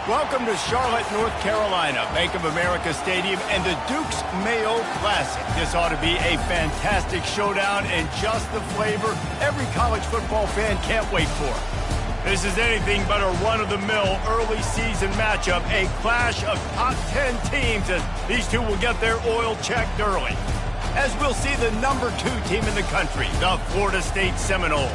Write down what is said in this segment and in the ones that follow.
Welcome to Charlotte, North Carolina, Bank of America Stadium, and the Duke's Mayo Classic. This ought to be a fantastic showdown and just the flavor every college football fan can't wait for. This is anything but a run-of-the-mill early season matchup, a clash of top 10 teams as these two will get their oil checked early. As we'll see the number 2 team in the country, the Florida State Seminoles,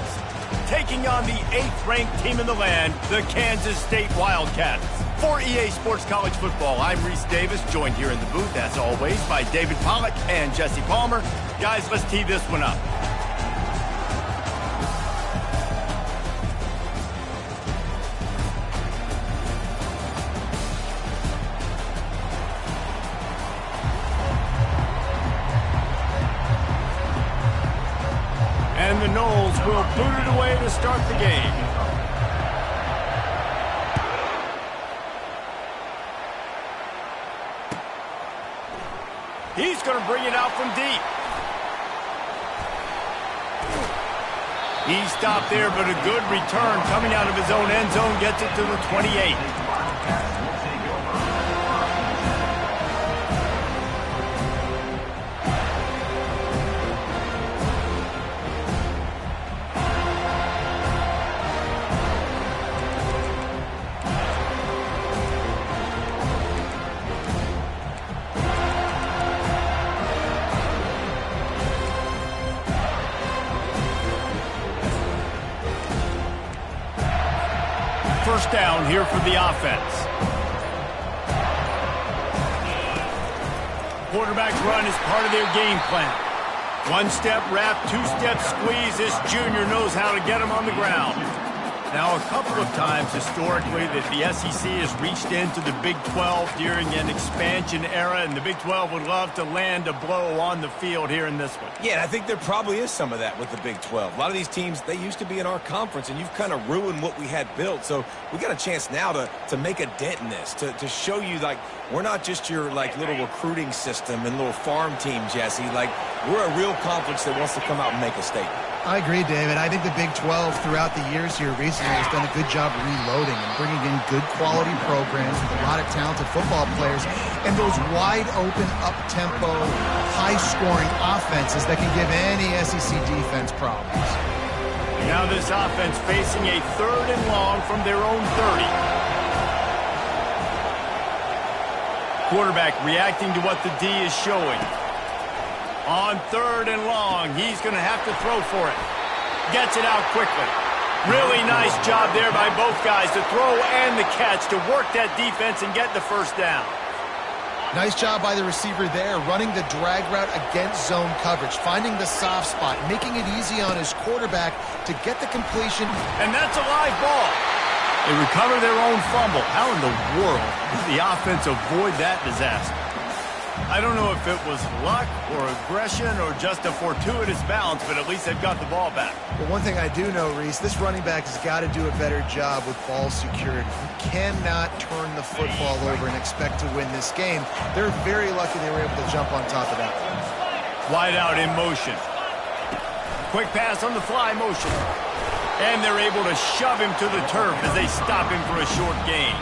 taking on the 8th-ranked team in the land, the Kansas State Wildcats. For EA Sports College Football, I'm Reese Davis, joined here in the booth, as always, by David Pollack and Jesse Palmer. Guys, let's tee this one up. And the Noles will boot it away to start the game. He's going to bring it out from deep. He stopped there, but a good return coming out of his own end zone gets it to the 28. First down here for the offense. Quarterback's run is part of their game plan. One-step wrap, two-step squeeze. This junior knows how to get him on the ground. Now, a couple of times historically that the SEC has reached into the Big 12 during an expansion era, and the Big 12 would love to land a blow on the field here in this one. Yeah, I think there probably is some of that with the Big 12. A lot of these teams, they used to be in our conference, and you've kind of ruined what we had built. So we got a chance now to make a dent in this, to show you, like, we're not just your, like, little recruiting system and little farm team, Jesse. Like, we're a real conference that wants to come out and make a statement. I agree, David. I think the Big 12 throughout the years here recently has done a good job reloading and bringing in good quality programs with a lot of talented football players and those wide-open, up-tempo, high-scoring offenses that can give any SEC defense problems. Now this offense facing a 3rd and long from their own 30. Quarterback reacting to what the D is showing. On 3rd and long, he's going to have to throw for it. Gets it out quickly. Really nice job there by both guys, the throw and the catch, to work that defense and get the first down. Nice job by the receiver there, running the drag route against zone coverage, finding the soft spot, making it easy on his quarterback to get the completion. And that's a live ball. They recover their own fumble. How in the world did the offense avoid that disaster? I don't know if it was luck or aggression or just a fortuitous bounce, but at least they've got the ball back. But one thing I do know, Reese, this running back has got to do a better job with ball security. He cannot turn the football over and expect to win this game. They're very lucky they were able to jump on top of that. Wide out in motion. Quick pass on the fly motion. And they're able to shove him to the turf as they stop him for a short gain.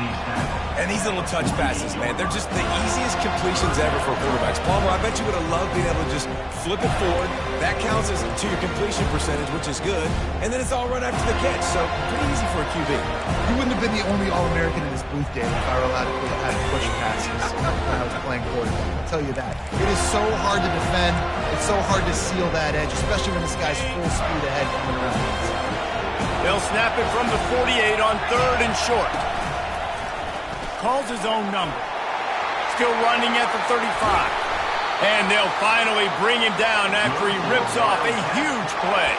And these little touch passes, man, they're just the easiest completions ever for quarterbacks. Palmer, I bet you would have loved being able to just flip it forward. That counts as to your completion percentage, which is good. And then it's all run after the catch, so pretty easy for a QB. You wouldn't have been the only All-American in this booth, David, if I were allowed to have push passes when I was playing quarterback. I'll tell you that. It is so hard to defend. It's so hard to seal that edge, especially when this guy's full speed ahead coming around the inside. They'll snap it from the 48 on 3rd and short. Calls his own number. Still running at the 35. And they'll finally bring him down after he rips off a huge play.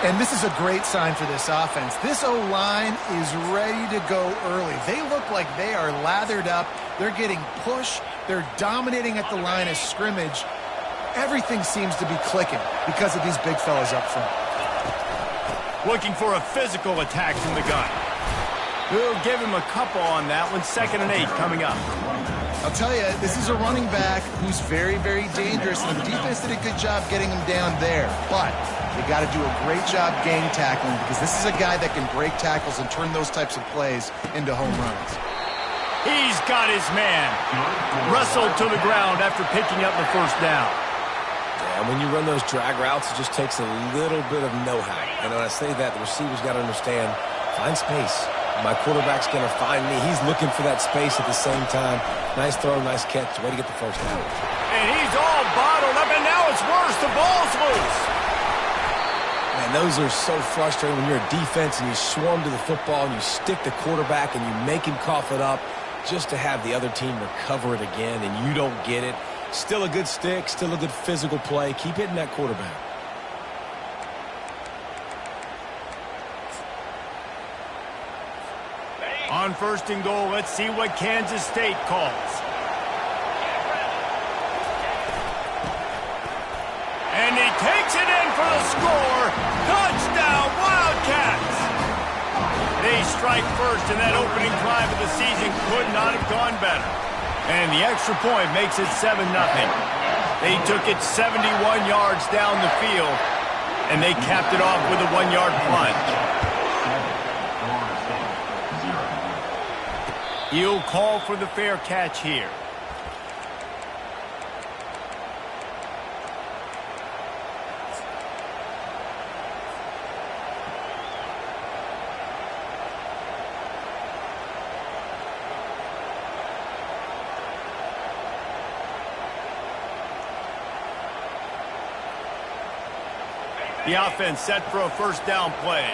And this is a great sign for this offense. This O-line is ready to go early. They look like they are lathered up. They're getting push. They're dominating at the line of scrimmage. Everything seems to be clicking because of these big fellas up front. Looking for a physical attack from the gun. We'll give him a couple on that one. 2nd and 8 coming up. I'll tell you, this is a running back who's very, very dangerous, and the defense did a good job getting him down there. But they got to do a great job gang tackling because this is a guy that can break tackles and turn those types of plays into home runs. He's got his man. Wrestled to the ground after picking up the 1st down. And when you run those drag routes, it just takes a little bit of know-how. And when I say that, the receiver's got to understand, find space. My quarterback's going to find me. He's looking for that space at the same time. Nice throw, nice catch. Way to get the 1st down. And he's all bottled up, and now it's worse. The ball's loose. Man, those are so frustrating when you're a defense and you swarm to the football and you stick the quarterback and you make him cough it up just to have the other team recover it again, and you don't get it. Still a good stick, still a good physical play. Keep hitting that quarterback. On 1st and goal, let's see what Kansas State calls. And he takes it in for the score. Touchdown, Wildcats! They strike first, and that opening drive of the season could not have gone better. And the extra point makes it 7-0. They took it 71 yards down the field, and they capped it off with a 1-yard plunge. He'll call for the fair catch here. The offense set for a 1st down play.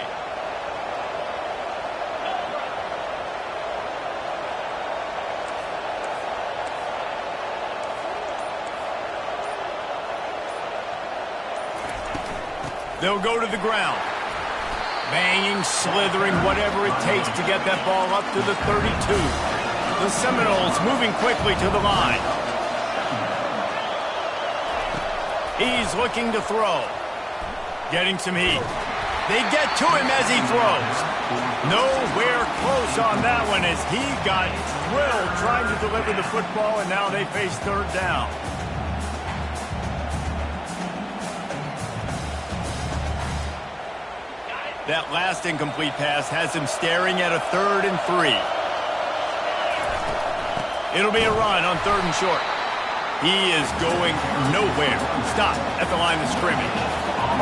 They'll go to the ground. Banging, slithering, whatever it takes to get that ball up to the 32. The Seminoles moving quickly to the line. He's looking to throw. Getting some heat. They get to him as he throws. Nowhere close on that one as he got drilled trying to deliver the football, and now they face 3rd down. That last incomplete pass has him staring at a 3rd and 3. It'll be a run on 3rd and short. He is going nowhere. Stop at the line of scrimmage.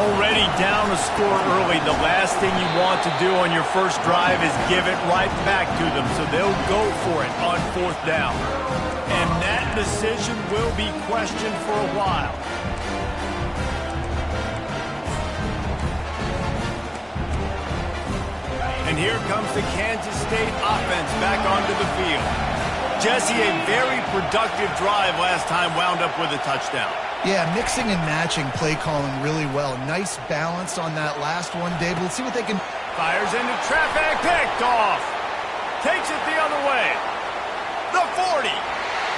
Already down a score early. The last thing you want to do on your first drive is give it right back to them. So they'll go for it on 4th down. And that decision will be questioned for a while. And here comes the Kansas State offense back onto the field. Jesse, a very productive drive last time, wound up with a touchdown. Yeah, mixing and matching play calling really well. Nice balance on that last one, Dave. We'll see what they can... Fires into traffic, picked off. Takes it the other way. The 40,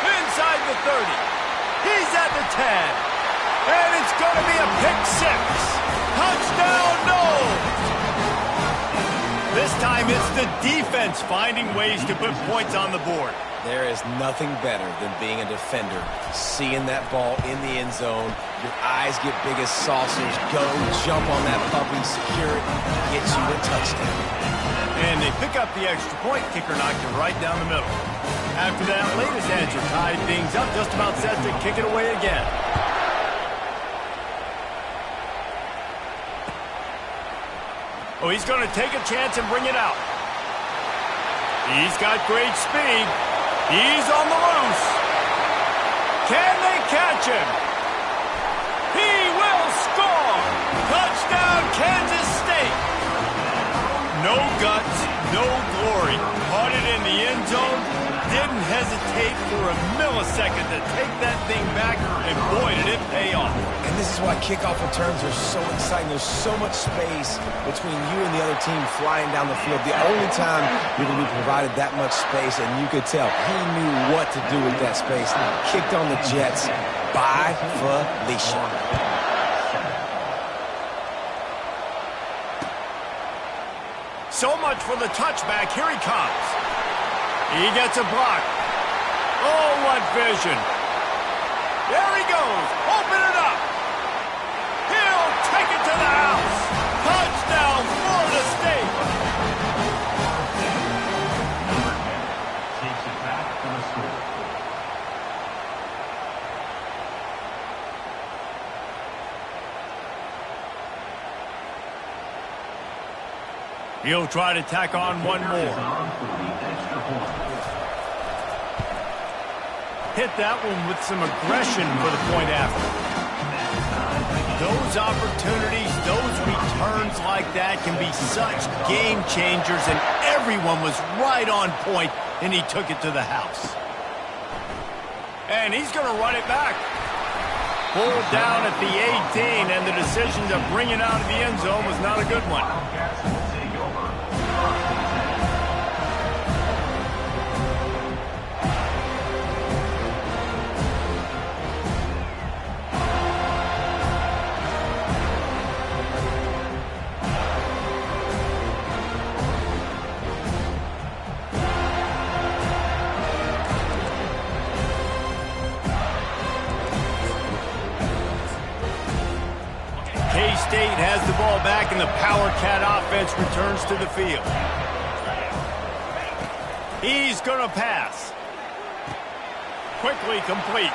inside the 30. He's at the 10. And it's going to be a pick six. Touchdown, Knowles! This time it's the defense finding ways to put points on the board. There is nothing better than being a defender, seeing that ball in the end zone, your eyes get big as saucers, go jump on that puppy, secure it, gets you a touchdown. And they pick up the extra point. Kicker knocked it right down the middle. After that latest answer tied things up, just about set to kick it away again. Oh, he's going to take a chance and bring it out. He's got great speed. He's on the loose. Can they catch him? He will score! Touchdown, Kansas State! No guts, no glory. Caught it in the end zone. Didn't hesitate for a millisecond to take that thing back, and boy, did it pay off. And this is why kickoff returns are so exciting. There's so much space between you and the other team flying down the field. The only time you're going to be provided that much space, and you could tell he knew what to do with that space. Kicked on the Jets by Felicia. So much for the touchback. Here he comes. He gets a block. Oh, what vision. There he goes. Open it up. He'll take it to the house. Touchdown, Florida State. Takes it back for the score. He'll try to tack on one more. Hit that one with some aggression for the point after. Those opportunities, those returns like that can be such game changers, and everyone was right on point, and he took it to the house. And he's going to run it back. Pulled down at the 18, and the decision to bring it out of the end zone was not a good one. K-State has the ball back, and the Power Cat offense returns to the field. He's going to pass. Quickly complete.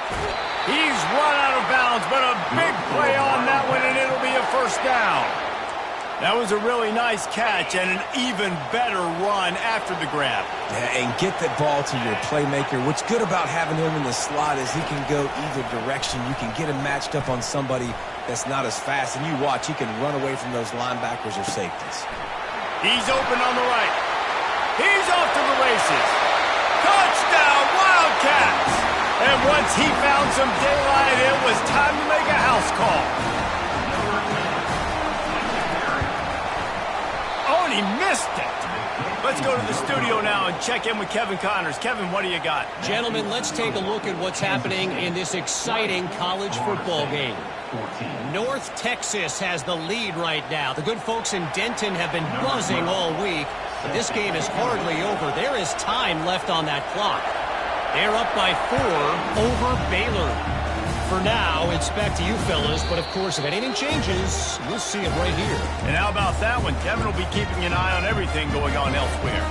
He's run out of bounds, but a big play on that one, and it'll be a first down. That was a really nice catch and an even better run after the grab. Yeah, and get that ball to your playmaker. What's good about having him in the slot is he can go either direction. You can get him matched up on somebody that's not as fast, and you watch, he can run away from those linebackers or safeties. He's open on the right. He's off to the races. Touchdown, Wildcats! And once he found some daylight, it was time to make a house call. Oh, and he missed it. Let's go to the studio now and check in with Kevin Connors. Kevin, what do you got? Gentlemen, let's take a look at what's happening in this exciting college football game. North Texas has the lead right now. The good folks in Denton have been buzzing all week, but this game is hardly over. There is time left on that clock. They're up by 4 over Baylor. For now, it's back to you fellas, but of course, if anything changes, we'll see it right here. And how about that one? Kevin will be keeping an eye on everything going on elsewhere.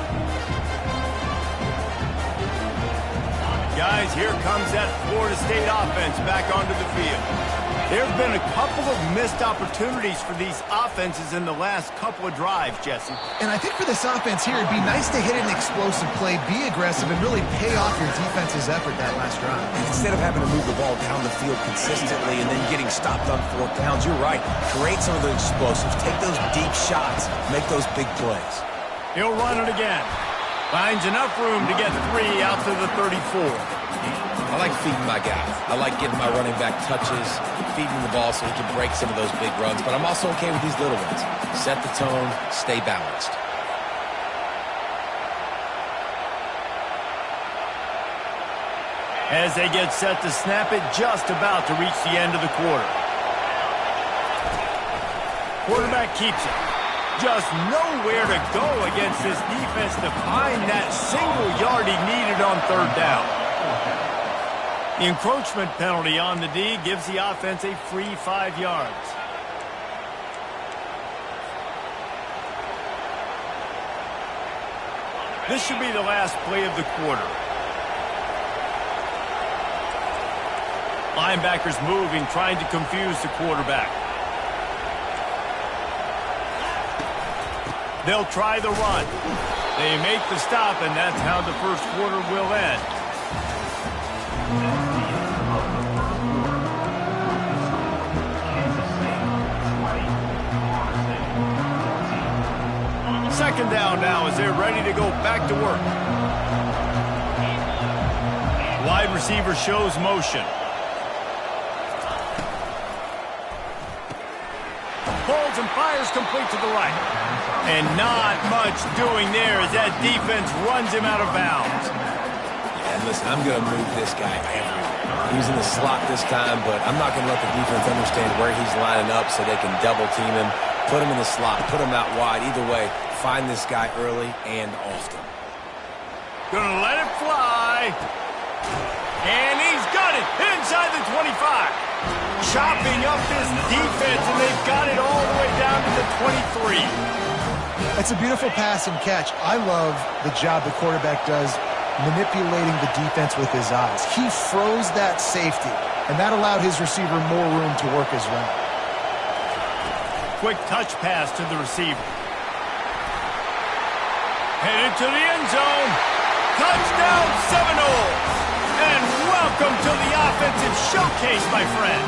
Guys, here comes that Florida State offense back onto the field. There have been a couple of missed opportunities for these offenses in the last couple of drives, Jesse. And I think for this offense here, it'd be nice to hit an explosive play, be aggressive, and really pay off your defense's effort that last drive. Instead of having to move the ball down the field consistently and then getting stopped on 4th downs, you're right. Create some of the explosives. Take those deep shots. Make those big plays. He'll run it again. Finds enough room to get 3 out to the 34. I like feeding my guys. I like getting my running back touches, feeding the ball so he can break some of those big runs. But I'm also okay with these little ones. Set the tone, stay balanced. As they get set to snap it, just about to reach the end of the quarter. Quarterback keeps it. Just nowhere to go against this defense to find that single yard he needed on third down. The encroachment penalty on the D gives the offense a free 5 yards. This should be the last play of the quarter. Linebackers moving, trying to confuse the quarterback. They'll try the run. They make the stop, and that's how the first quarter will end. Second down now as they're ready to go back to work. Wide receiver shows motion. Pulls and fires complete to the right. And not much doing there as that defense runs him out of bounds. Yeah, listen, I'm going to move this guy everywhere. He's in the slot this time, but I'm not going to let the defense understand where he's lining up so they can double team him, put him in the slot, put him out wide. Either way, find this guy early and often. Gonna let it fly. And he's got it inside the 25. Chopping up this defense, and they've got it all the way down to the 23. That's a beautiful pass and catch. I love the job the quarterback does manipulating the defense with his eyes. He froze that safety, and that allowed his receiver more room to work his route. Quick touch pass to the receiver. Headed to the end zone. Touchdown Seminoles. And welcome to the offensive showcase, my friend.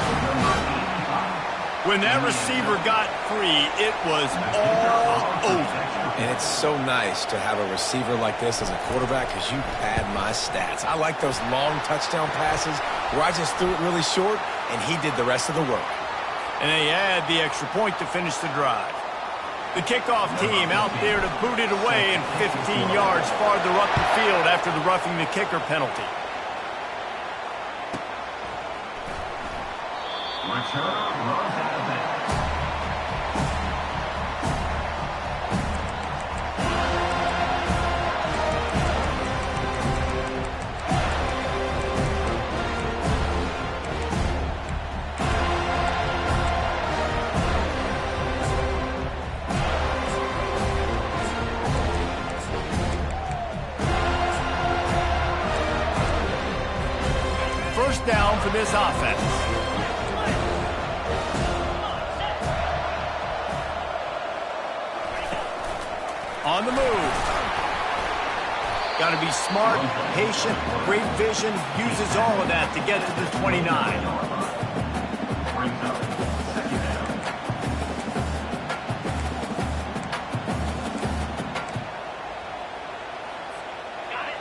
When that receiver got free, it was all over. And it's so nice to have a receiver like this as a quarterback because you pad my stats. I like those long touchdown passes where I just threw it really short and he did the rest of the work. And they add the extra point to finish the drive. The kickoff team out there to boot it away and 15 yards farther up the field after the roughing the kicker penalty. First down for this offense. On the move. Got to be smart, patient, great vision. Uses all of that to get to the 29.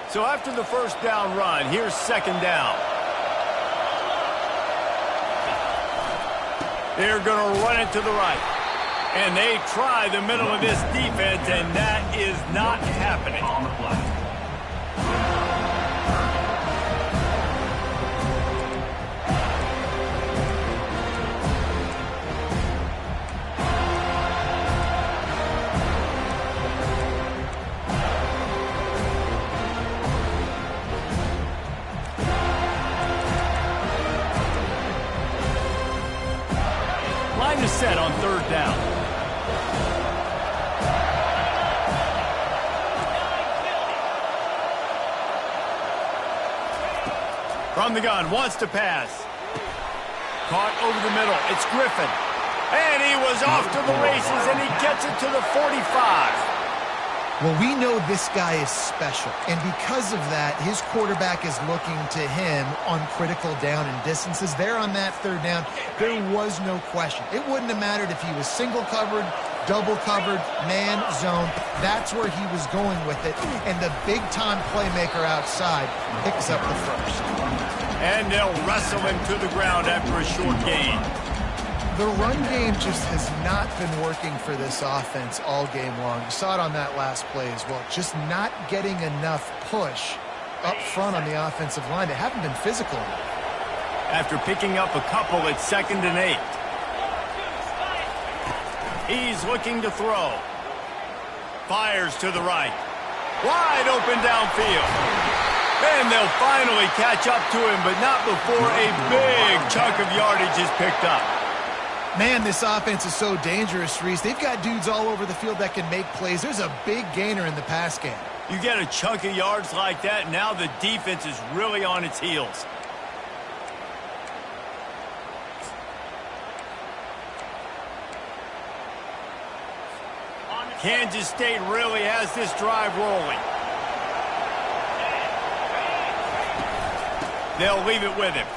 So after the first down run, here's second down. They're going to run it to the right. And they try the middle of this defense, and that is not happening. On the play. Line is set on third down. From the gun, wants to pass. Caught over the middle. It's Griffin. And he was off to the races, and he gets it to the 45. Well, we know this guy is special, and because of that, his quarterback is looking to him on critical down and distances. There on that third down, there was no question. It wouldn't have mattered if he was single covered, double covered, man, zone. That's where he was going with it, and the big-time playmaker outside picks up the first. And they'll wrestle him to the ground after a short gain. The run game just has not been working for this offense all game long. You saw it on that last play as well. Just not getting enough push up front on the offensive line. They haven't been physical enough. After picking up a couple at 2nd and 8. He's looking to throw. Fires to the right. Wide open downfield. And they'll finally catch up to him, but not before a big chunk of yardage is picked up. Man, this offense is so dangerous, Reese. They've got dudes all over the field that can make plays. There's a big gainer in the pass game. You get a chunk of yards like that, now the defense is really on its heels. Kansas State really has this drive rolling. They'll leave it with him.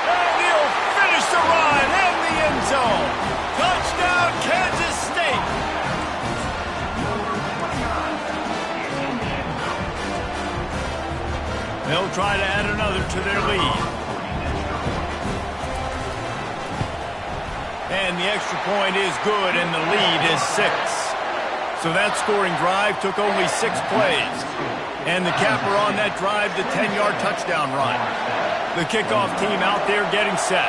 And he'll finish the run in the end zone. Touchdown, Kansas State. They'll try to add another to their lead. And the extra point is good, and the lead is 6. So that scoring drive took only 6 plays. And the capper on that drive, the 10-yard touchdown run. The kickoff team out there getting set.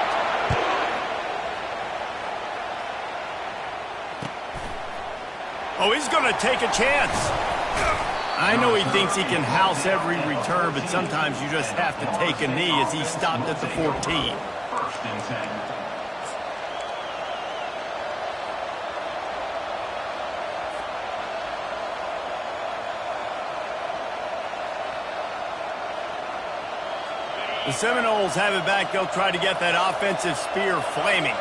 Oh, he's going to take a chance. I know he thinks he can house every return, but sometimes you just have to take a knee as he stopped at the 14. First and 10. The Seminoles have it back. They'll try to get that offensive spear flaming.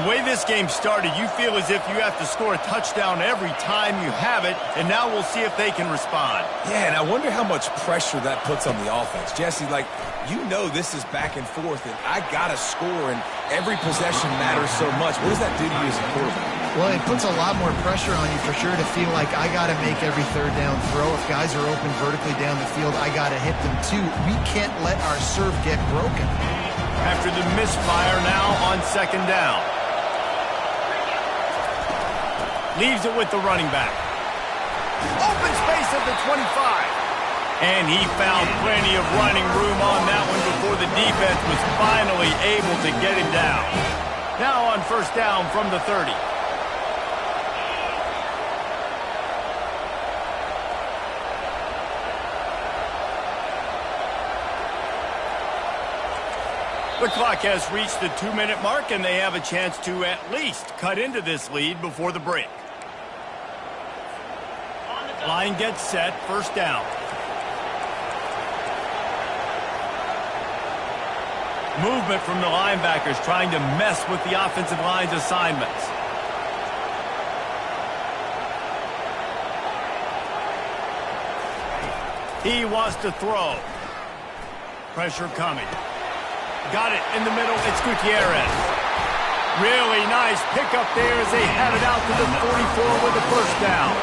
The way this game started, you feel as if you have to score a touchdown every time you have it, and now we'll see if they can respond. Yeah, and I wonder how much pressure that puts on the offense. Jesse, like, you know this is back and forth, and I got to score, and every possession matters so much. What does that do to you as a quarterback? Well, it puts a lot more pressure on you for sure to feel like I got to make every third down throw. If guys are open vertically down the field, I got to hit them too. We can't let our serve get broken. After the misfire now on 2nd down. Leaves it with the running back. Open space at the 25. And he found plenty of running room on that one before the defense was finally able to get him down. Now on 1st down from the 30. The clock has reached the 2-minute mark, and they have a chance to at least cut into this lead before the break. Line gets set, 1st down. Movement from the linebackers trying to mess with the offensive line's assignments. He wants to throw. Pressure coming. Got it in the middle. It's Gutierrez. Really nice pickup there as they have it out to the 44 with the 1st down.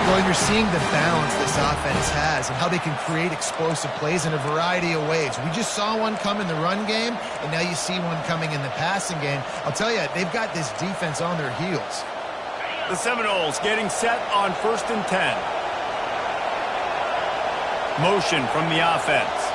Well, you're seeing the balance this offense has and how they can create explosive plays in a variety of ways. We just saw one come in the run game, and now you see one coming in the passing game. I'll tell you, they've got this defense on their heels. The Seminoles getting set on 1st and 10. Motion from the offense.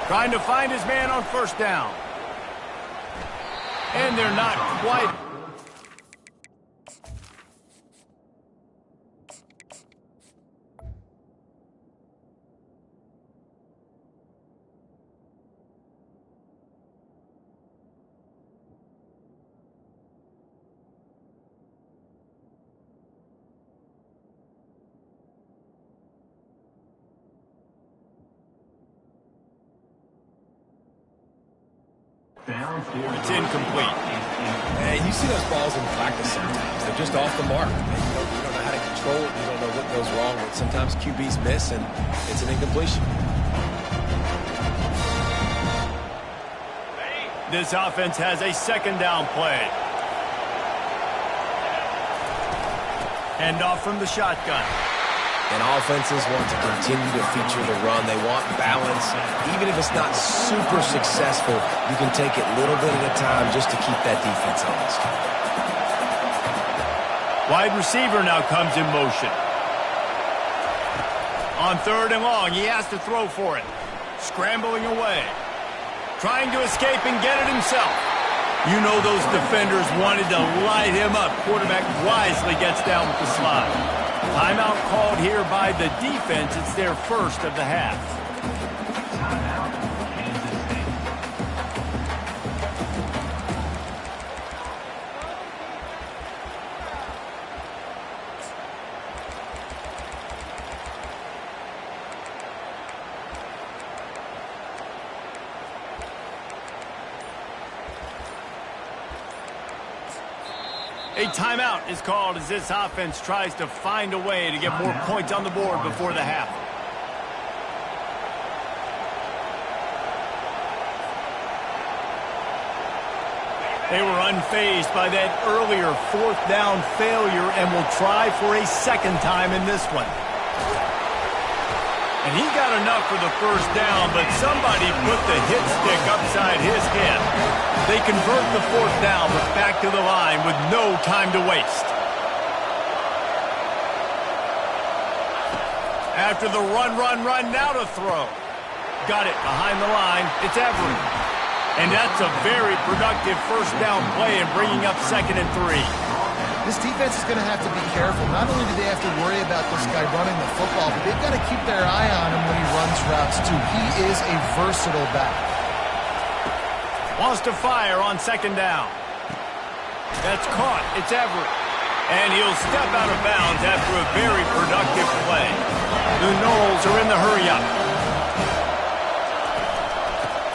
Trying to find his man on 1st down. And they're not quite. It's incomplete. Hey, you see those balls in practice sometimes. They're just off the mark. You don't know how to control it. You don't know what goes wrong. But sometimes QBs miss, and it's an incompletion. This offense has a 2nd down play. Hand off from the shotgun. And offenses want to continue to feature the run. They want balance. Even if it's not super successful, you can take it little bit at a time just to keep that defense honest. Wide receiver now comes in motion. On 3rd and long, he has to throw for it. Scrambling away. Trying to escape and get it himself. You know those defenders wanted to light him up. Quarterback wisely gets down with the slide. Timeout called here by the defense. It's their first of the half. A timeout is called as this offense tries to find a way to get more points on the board before the half. They were unfazed by that earlier 4th down failure and will try for a second time in this one. And he got enough for the 1st down, but somebody put the hit stick upside his head. They convert the 4th down, but back to the line with no time to waste. After the run, now to throw. Got it behind the line. It's Everett. And that's a very productive 1st down play and bringing up 2nd and 3. This defense is going to have to be careful. Not only do they have to worry about this guy running the football, but they've got to keep their eye on him when he runs routes, too. He is a versatile back. Wants to fire on 2nd down. That's caught. It's Everett. And he'll step out of bounds after a very productive play. The Noles are in the hurry-up.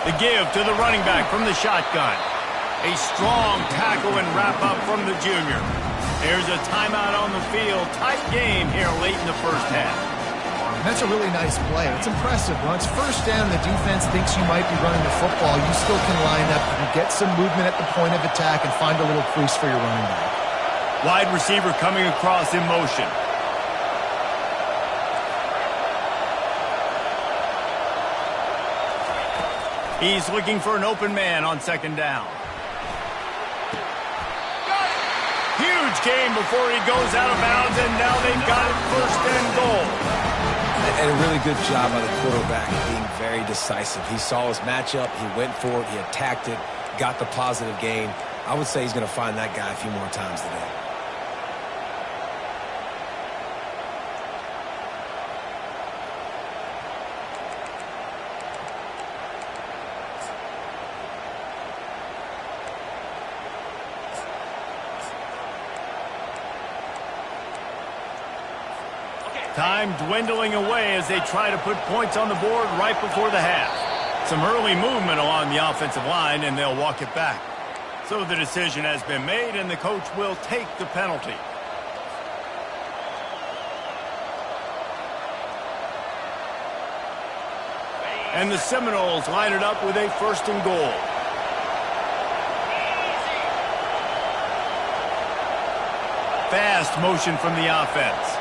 The give to the running back from the shotgun. A strong tackle and wrap-up from the junior. There's a timeout on the field. Tight game here late in the 1st half. That's a really nice play. It's impressive. When it's 1st down, the defense thinks you might be running the football. You still can line up. You can get some movement at the point of attack and find a little crease for your running back. Wide receiver coming across in motion. He's looking for an open man on 2nd down. Huge game before he goes out of bounds, and now they've got it 1st and goal. And a really good job by the quarterback being very decisive. He saw his matchup, he went for it, he attacked it, got the positive gain. I would say he's going to find that guy a few more times today. Time dwindling away as they try to put points on the board right before the half. Some early movement along the offensive line, and they'll walk it back. So the decision has been made, and the coach will take the penalty. And the Seminoles line it up with a 1st and goal. Fast motion from the offense.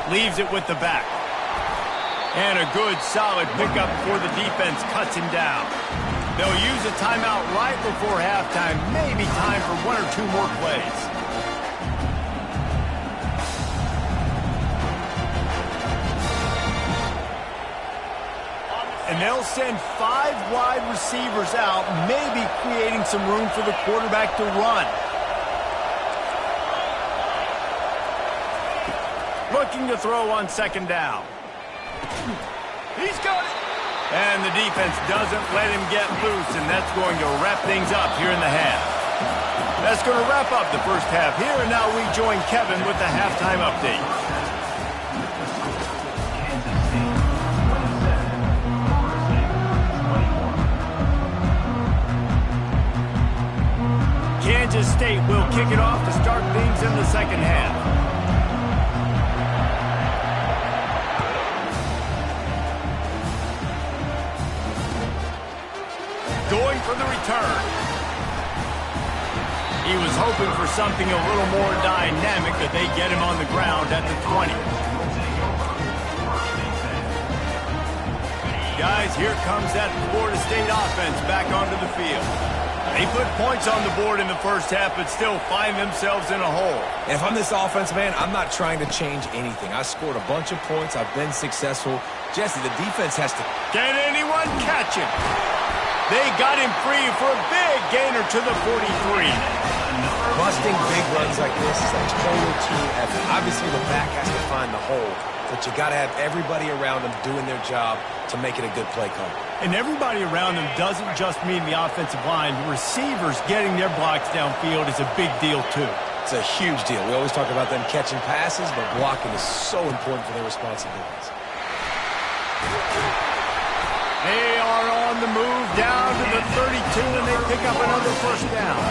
Leaves it with the back. And a good, solid pickup before the defense cuts him down. They'll use a timeout right before halftime. Maybe time for 1 or 2 more plays. And they'll send 5 wide receivers out, maybe creating some room for the quarterback to run. Looking to throw on 2nd down. He's got it. And the defense doesn't let him get loose, and that's going to wrap things up here in the half. That's going to wrap up the 1st half here, and now we join Kevin with the halftime update. Kansas State will kick it off to start things in the 2nd half. Going for the return. He was hoping for something a little more dynamic, but they get him on the ground at the 20. Guys, here comes that Florida State offense back onto the field. They put points on the board in the first half, but still find themselves in a hole. And if I'm this offense, man, I'm not trying to change anything. I scored a bunch of points. I've been successful. Jesse, the defense has to... Can anyone catch him? They got him free for a big gainer to the 43. Busting big runs like this is a total team effort. Obviously, the back has to find the hole, but you got to have everybody around them doing their job to make it a good play call. And everybody around them doesn't just mean the offensive line. The receivers getting their blocks downfield is a big deal, too. It's a huge deal. We always talk about them catching passes, but blocking is so important for their responsibilities. They are on the move down to the 32, and they pick up another first down.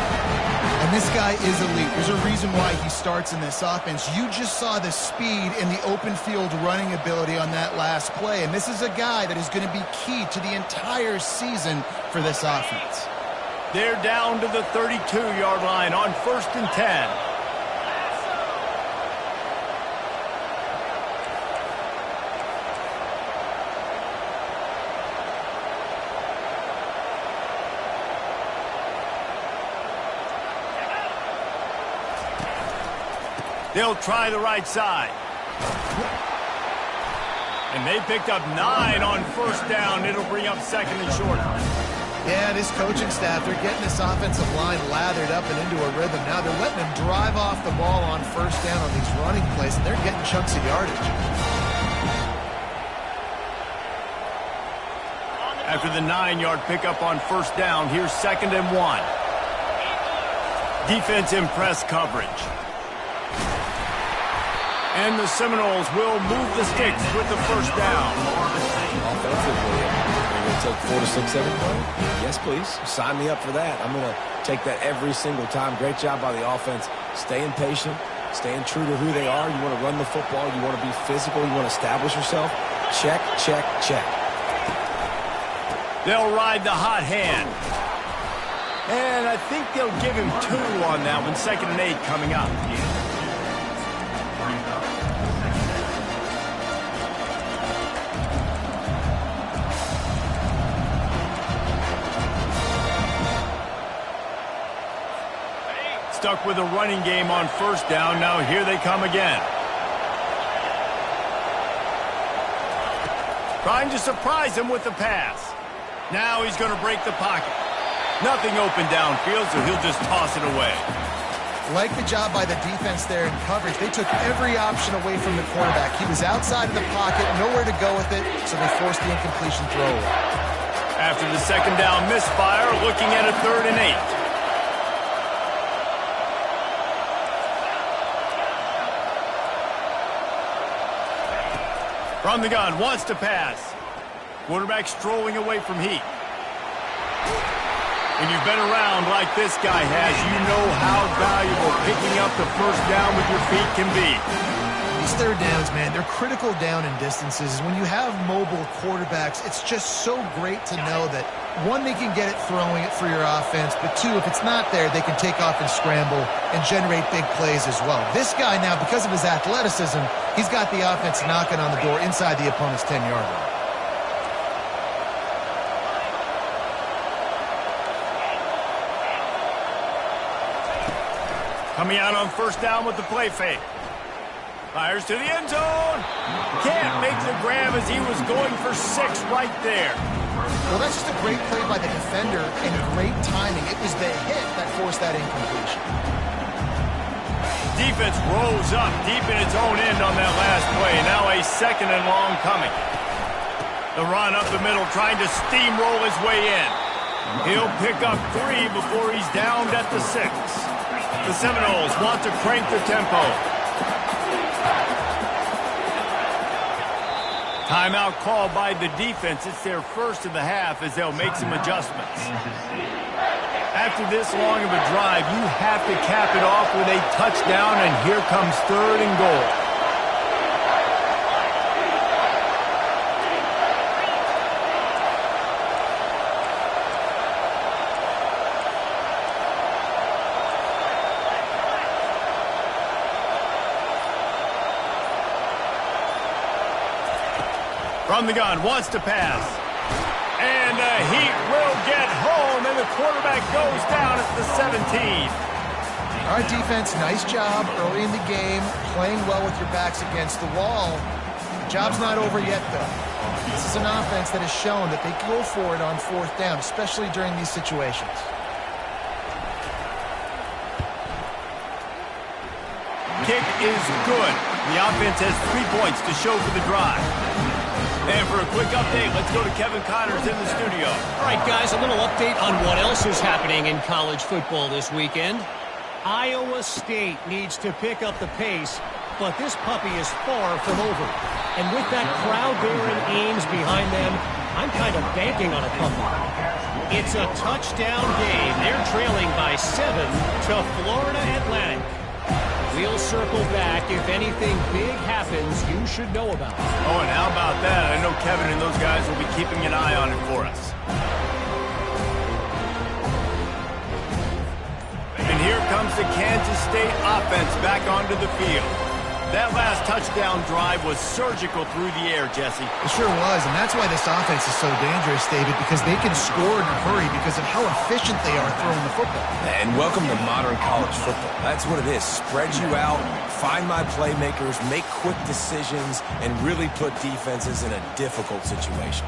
And this guy is elite. There's a reason why he starts in this offense. You just saw the speed and the open field running ability on that last play. And this is a guy that is going to be key to the entire season for this offense. They're down to the 32-yard line on 1st and 10. They'll try the right side. And they picked up 9 on first down. It'll bring up 2nd and short. Yeah, this coaching staff, they're getting this offensive line lathered up and into a rhythm. Now they're letting them drive off the ball on first down on these running plays, and they're getting chunks of yardage. After the 9-yard pickup on first down, here's 2nd and 1. Defense in press coverage. And the Seminoles will move the sticks with the first down. Offensively, are you going to take 4 to 6 every play? Yes, please. Sign me up for that. I'm going to take that every single time. Great job by the offense. Staying patient, staying true to who they are. You want to run the football. You want to be physical. You want to establish yourself. Check, check, check. They'll ride the hot hand. And I think they'll give him 2 on that one. 2nd and 8 coming up. Stuck with a running game on first down. Now here they come again. Trying to surprise him with the pass. Now he's going to break the pocket. Nothing open downfield, so he'll just toss it away. Like the job by the defense there in coverage. They took every option away from the quarterback. He was outside of the pocket, nowhere to go with it, so they forced the incompletion throw. After the 2nd down misfire, looking at a 3rd and 8. From the gun, wants to pass. Quarterback strolling away from heat. When you've been around like this guy has, you know how valuable picking up the first down with your feet can be. These third downs, man, they're critical down in distances. When you have mobile quarterbacks, it's just so great to know that, 1, they can get it throwing it for your offense, but 2, if it's not there, they can take off and scramble and generate big plays as well. This guy now, because of his athleticism, he's got the offense knocking on the door inside the opponent's 10-yard line. Coming out on first down with the play fake. Fires to the end zone. Can't make the grab as he was going for 6 right there. Well, that's just a great play by the defender and great timing. It was the hit that forced that incompletion. Defense rose up deep in its own end on that last play. Now a 2nd and long coming. The run up the middle, trying to steamroll his way in. He'll pick up 3 before he's downed at the 6. The Seminoles want to crank the tempo. Timeout called by the defense. It's their first of the half as they'll make some adjustments. After this long of a drive, you have to cap it off with a touchdown, and here comes 3rd and goal. From the gun, wants to pass. And the Heat will get home, and the quarterback goes down at the 17. All right, defense, nice job early in the game, playing well with your backs against the wall. The job's not over yet, though. This is an offense that has shown that they can go for it on fourth down, especially during these situations. Kick is good. The offense has 3 points to show for the drive. And for a quick update, let's go to Kevin Connors in the studio. All right, guys, a little update on what else is happening in college football this weekend. Iowa State needs to pick up the pace, but this puppy is far from over. And with that crowd there in Ames behind them, I'm kind of banking on a puppy. It's a touchdown game. They're trailing by 7 to Florida Atlantic. We'll circle back. If anything big happens, you should know about it. Oh, and how about that? I know Kevin and those guys will be keeping an eye on it for us. And here comes the Kansas State offense back onto the field. That last touchdown drive was surgical through the air, Jesse. It sure was, and that's why this offense is so dangerous, David, because they can score in a hurry because of how efficient they are throwing the football. And welcome to modern college football. That's what it is. Spread you out, find my playmakers, make quick decisions, and really put defenses in a difficult situation.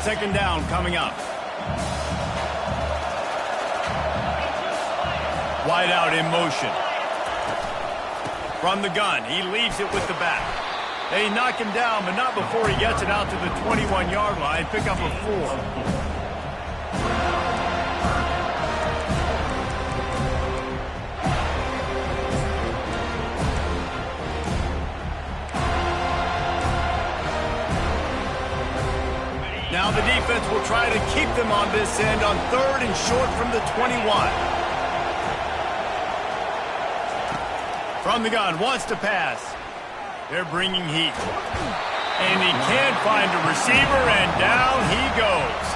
Second down coming up. Wide out in motion. From the gun, he leaves it with the back. They knock him down, but not before he gets it out to the 21-yard line. Pick up a 4. Now the defense will try to keep them on this end on 3rd and short from the 21. From the gun, wants to pass. They're bringing heat. And he can't find a receiver, and down he goes.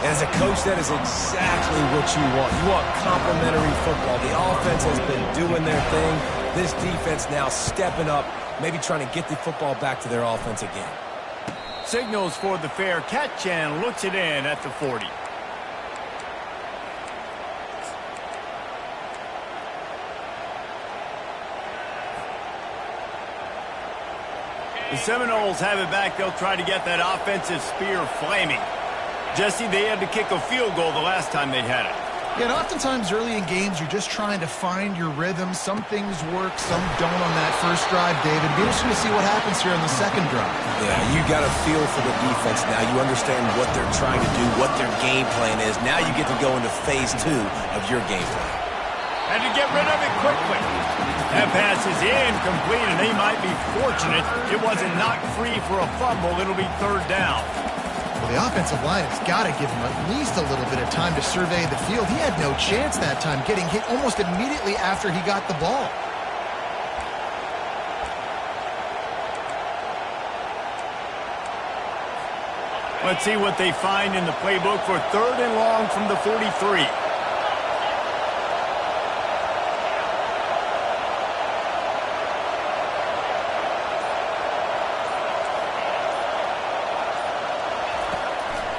As a coach, that is exactly what you want. You want complementary football. The offense has been doing their thing. This defense now stepping up, maybe trying to get the football back to their offense again. Signals for the fair catch and looks it in at the 40. The Seminoles have it back. They'll try to get that offensive spear flaming. Jesse, they had to kick a field goal the last time they had it. Yeah, and oftentimes early in games, you're just trying to find your rhythm. Some things work, some don't on that first drive, David. Be interesting to see what happens here on the second drive. Yeah, you got a feel for the defense now. You understand what they're trying to do, what their game plan is. Now you get to go into phase 2 of your game plan. And to get rid of it quickly. That pass is incomplete, and they might be fortunate it wasn't knocked free for a fumble. It'll be 3rd down. Well, the offensive line has got to give him at least a little bit of time to survey the field. He had no chance that time, getting hit almost immediately after he got the ball. Let's see what they find in the playbook for 3rd and long from the 43.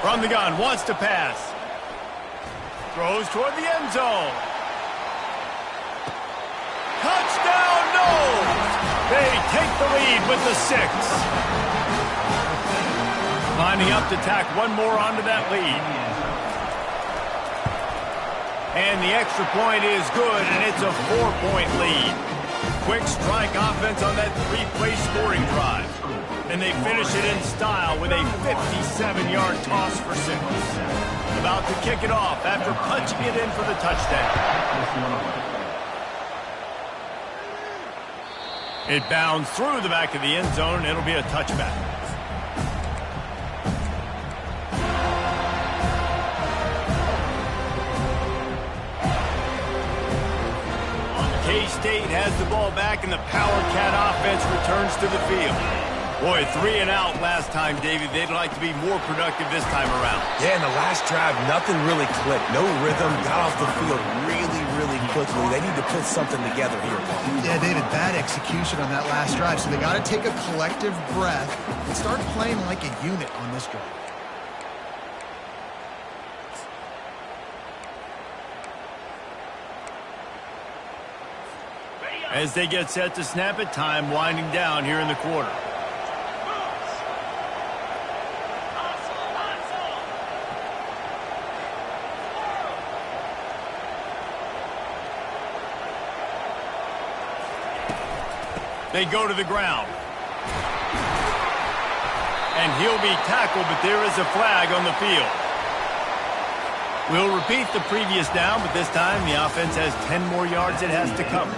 From the gun, wants to pass. Throws toward the end zone. Touchdown, no! They take the lead with the 6. Lining up to tack one more onto that lead. And the extra point is good, and it's a 4-point lead. Quick strike offense on that 3-play scoring drive. And they finish it in style with a 57-yard toss for 6. About to kick it off after punching it in for the touchdown. It bounds through the back of the end zone. It'll be a touchback. K-State has the ball back, and the Power Cat offense returns to the field. Boy, 3 and out last time, David. They'd like to be more productive this time around. Yeah, in the last drive, nothing really clicked. No rhythm, got off the field really really quickly. They need to put something together here. Yeah, David, bad execution on that last drive. So they got to take a collective breath and start playing like a unit on this drive. As they get set to snap it, time winding down here in the quarter. They go to the ground. And he'll be tackled, but there is a flag on the field. We'll repeat the previous down, but this time the offense has 10 more yards it has to cover.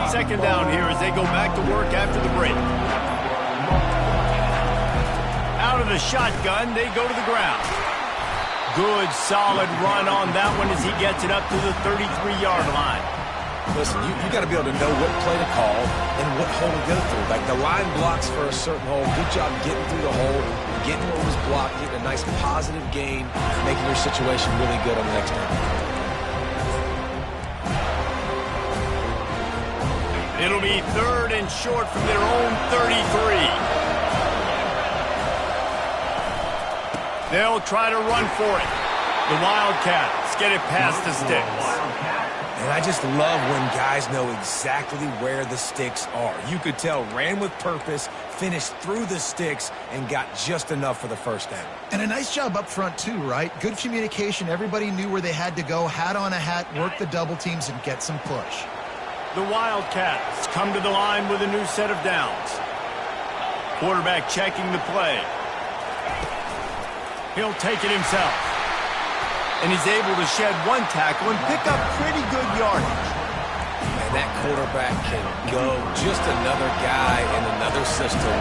Second down here as they go back to work after the break. Out of the shotgun, they go to the ground. Good, solid run on that one as he gets it up to the 33-yard line. Listen, you got to be able to know what play to call and what hole to go through. Like the line blocks for a certain hole. Good job getting through the hole, getting what was blocked, getting a nice positive gain, making your situation really good on the next down. It'll be third and short from their own 33. They'll try to run for it. The Wildcats get it past the sticks. And I just love when guys know exactly where the sticks are. You could tell ran with purpose, finished through the sticks, and got just enough for the first down. And a nice job up front too, right? Good communication. Everybody knew where they had to go. Hat on a hat, work the double teams, and get some push. The Wildcats come to the line with a new set of downs. Quarterback checking the play. He'll take it himself. And he's able to shed one tackle and pick up pretty good yardage. And that quarterback can go. Just another guy in another system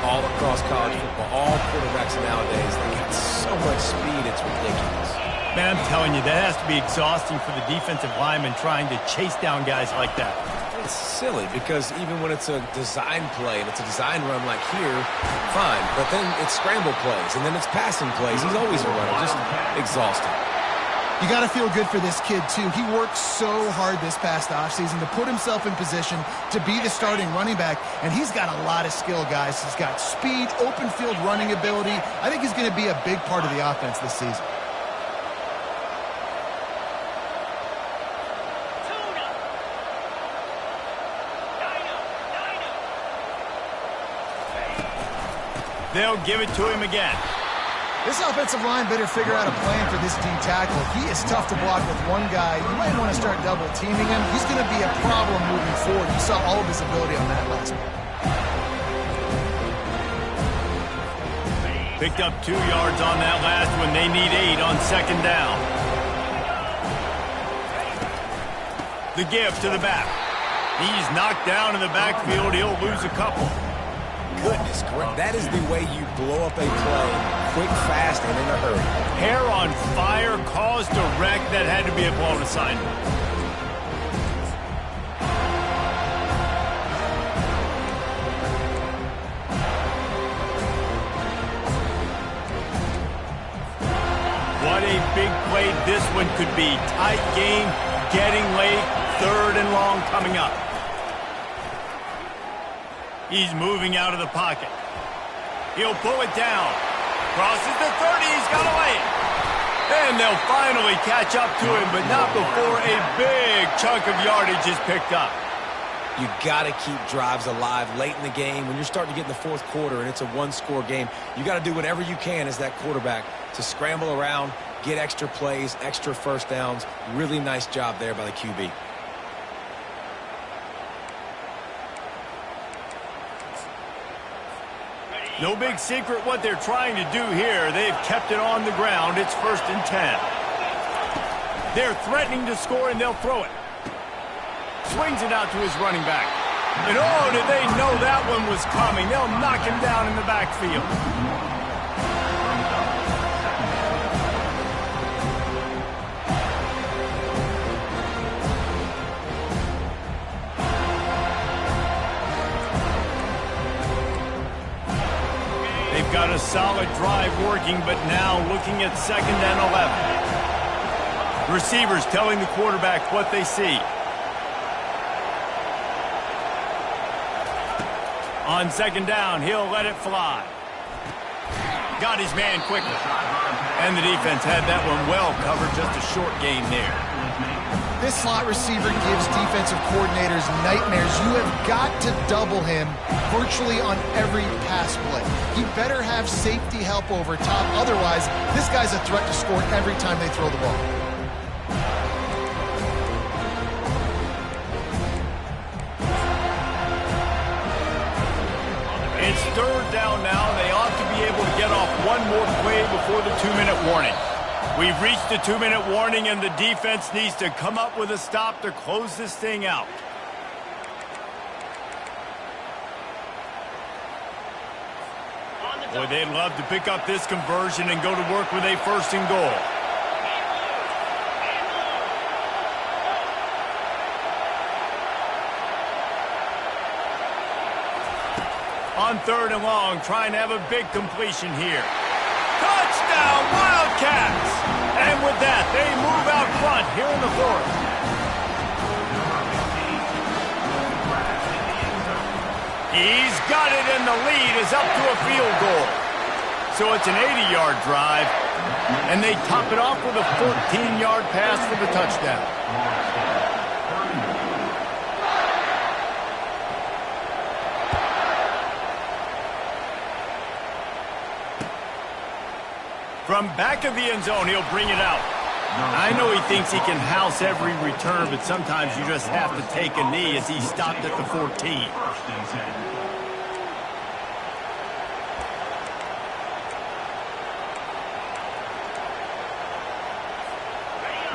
all across college football. All quarterbacks nowadays, they got so much speed, it's ridiculous. Man, I'm telling you, that has to be exhausting for the defensive lineman trying to chase down guys like that. It's silly because even when it's a design play and it's a design run like here, fine. But then it's scramble plays and then it's passing plays. He's always a runner, just exhausting. You got to feel good for this kid, too. He worked so hard this past offseason to put himself in position to be the starting running back, and he's got a lot of skill, guys. He's got speed, open field running ability. I think he's going to be a big part of the offense this season. They'll give it to him again. This offensive line better figure out a plan for this D tackle. He is tough to block with one guy. You might want to start double teaming him. He's going to be a problem moving forward. You saw all of his ability on that last one. Picked up 2 yards on that last one. They need 8 on second down. The give to the back. He's knocked down in the backfield. He'll lose a couple. Goodness, that is the way you blow up a play quick, fast, and in a hurry. Hair on fire, caused a wreck. That had to be a blown assignment. What a big play this one could be. Tight game, getting late, third and long coming up. He's moving out of the pocket. He'll pull it down. Crosses the 30. He's got away. And they'll finally catch up to him, but not before a big chunk of yardage is picked up. You got to keep drives alive late in the game. When you're starting to get in the fourth quarter and it's a one-score game, you got to do whatever you can as that quarterback to scramble around, get extra plays, extra first downs. Really nice job there by the QB. No big secret what they're trying to do here. They've kept it on the ground. It's 1st and 10. They're threatening to score, and they'll throw it. Swings it out to his running back. And oh, did they know that one was coming. They'll knock him down in the backfield. They've got a solid drive working, but now looking at 2nd and 11. Receivers telling the quarterback what they see. On 2nd down, he'll let it fly. Got his man quickly. And the defense had that one well covered, just a short gain there. This slot receiver gives defensive coordinators nightmares. You have got to double him virtually on every pass play. He better have safety help over top. Otherwise, this guy's a threat to score every time they throw the ball. It's 3rd down now. They ought to be able to get off one more play before the 2-minute warning. We've reached the 2-minute warning, and the defense needs to come up with a stop to close this thing out. Boy, they'd love to pick up this conversion and go to work with a 1st and goal. On 3rd and long, trying to have a big completion here. Touchdown, Wildcats! And with that, they move out front here in the 4th. He's got it, and the lead is up to a field goal. So it's an 80-yard drive, and they top it off with a 14-yard pass for the touchdown. From back of the end zone, he'll bring it out. I know he thinks he can house every return, but sometimes you just have to take a knee as he stopped at the 14.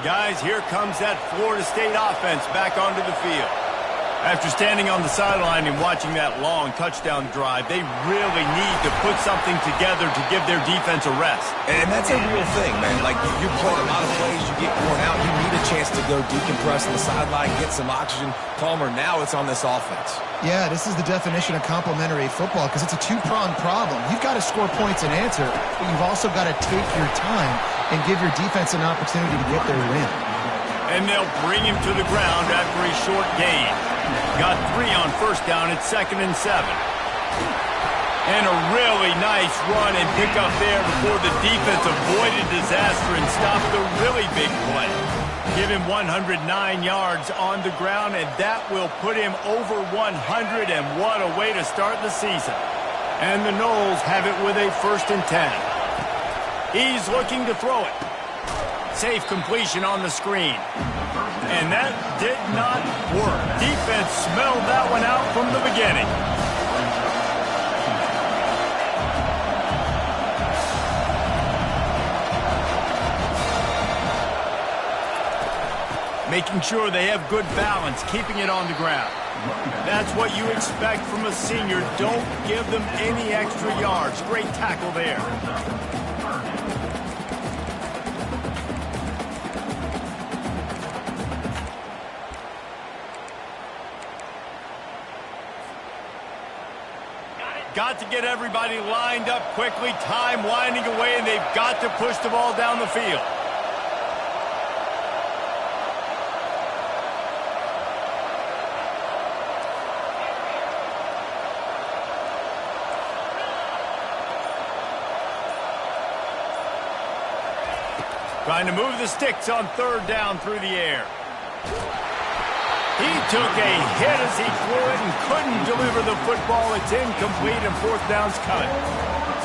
Guys, here comes that Florida State offense back onto the field. After standing on the sideline and watching that long touchdown drive, they really need to put something together to give their defense a rest. And that's a real thing, man. Like, you play a lot of plays, you get worn out, you need a chance to go decompress on the sideline, get some oxygen. Palmer, now it's on this offense. Yeah, this is the definition of complementary football because it's a two-pronged problem. You've got to score points and answer, but you've also got to take your time and give your defense an opportunity to get their win. And they'll bring him to the ground after a short gain. Got 3 on 1st down at 2nd and 7. And a really nice run and pick up there before the defense avoided disaster and stopped the really big play. Give him 109 yards on the ground, and that will put him over 100, and what a way to start the season. And the Noles have it with a 1st and 10. He's looking to throw it. Safe completion on the screen. And that did not work. Defense smelled that one out from the beginning. Making sure they have good balance, keeping it on the ground. That's what you expect from a senior. Don't give them any extra yards. Great tackle there. Got to get everybody lined up quickly, time winding away, and they've got to push the ball down the field. Trying to move the sticks on 3rd down through the air. He took a hit as he threw it and couldn't deliver the football. It's incomplete and 4th down's cut.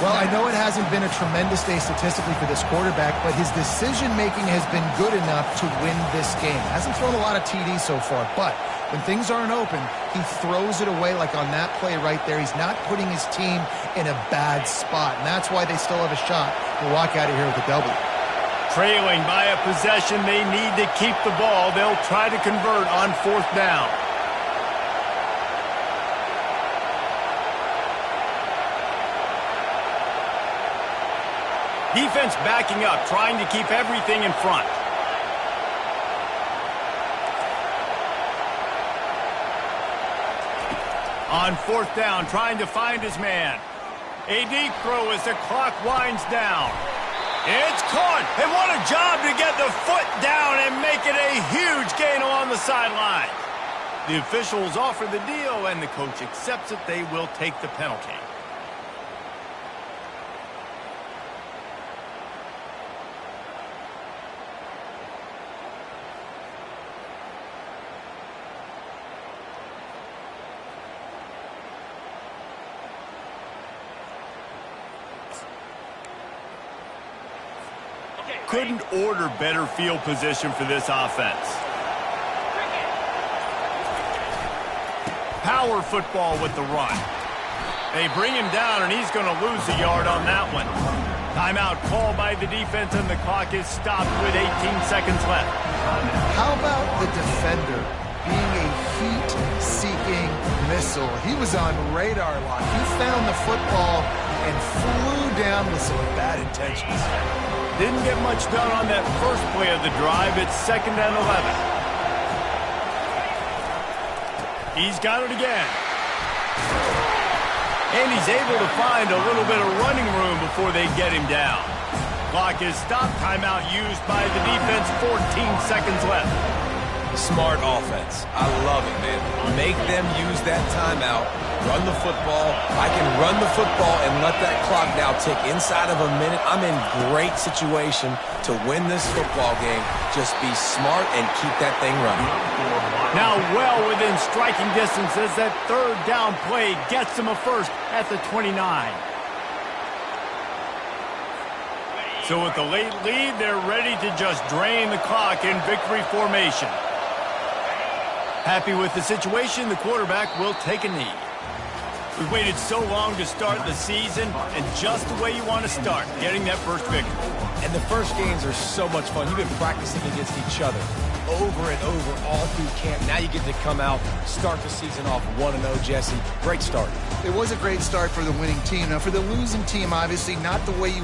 Well, I know it hasn't been a tremendous day statistically for this quarterback, but his decision-making has been good enough to win this game. Hasn't thrown a lot of TDs so far, but when things aren't open, he throws it away like on that play right there. He's not putting his team in a bad spot, and that's why they still have a shot to walk out of here with a W. Trailing by a possession, they need to keep the ball. They'll try to convert on 4th down. Defense backing up, trying to keep everything in front. On 4th down, trying to find his man. A deep throw as the clock winds down. It's caught, and what a job to get the foot down and make it a huge gain along the sideline. The officials offer the deal, and the coach accepts it. They will take the penalty. Couldn't order better field position for this offense. Power football with the run. They bring him down, and he's going to lose a yard on that one. Timeout called by the defense, and the clock is stopped with 18 seconds left. How about the defender being a heat-seeking missile? He was on radar lock. He found the football and flew down with some bad intentions. Didn't get much done on that first play of the drive. It's 2nd and 11. He's got it again. And he's able to find a little bit of running room before they get him down. Clock is stopped. Timeout used by the defense. 14 seconds left. Smart offense. I love it, man. Make them use that timeout. Run the football. I can run the football and let that clock now tick inside of a minute. I'm in great situation to win this football game. Just be smart and keep that thing running. Now well within striking distance as that 3rd down play gets them a first at the 29. So with the late lead, they're ready to just drain the clock in victory formation. Happy with the situation, the quarterback will take a knee. We've waited so long to start the season, and just the way you want to start, getting that first victory. And the first games are so much fun. You've been practicing against each other over and over all through camp. Now you get to come out, start the season off 1-0, Jesse. Great start. It was a great start for the winning team. Now, for the losing team, obviously not the way you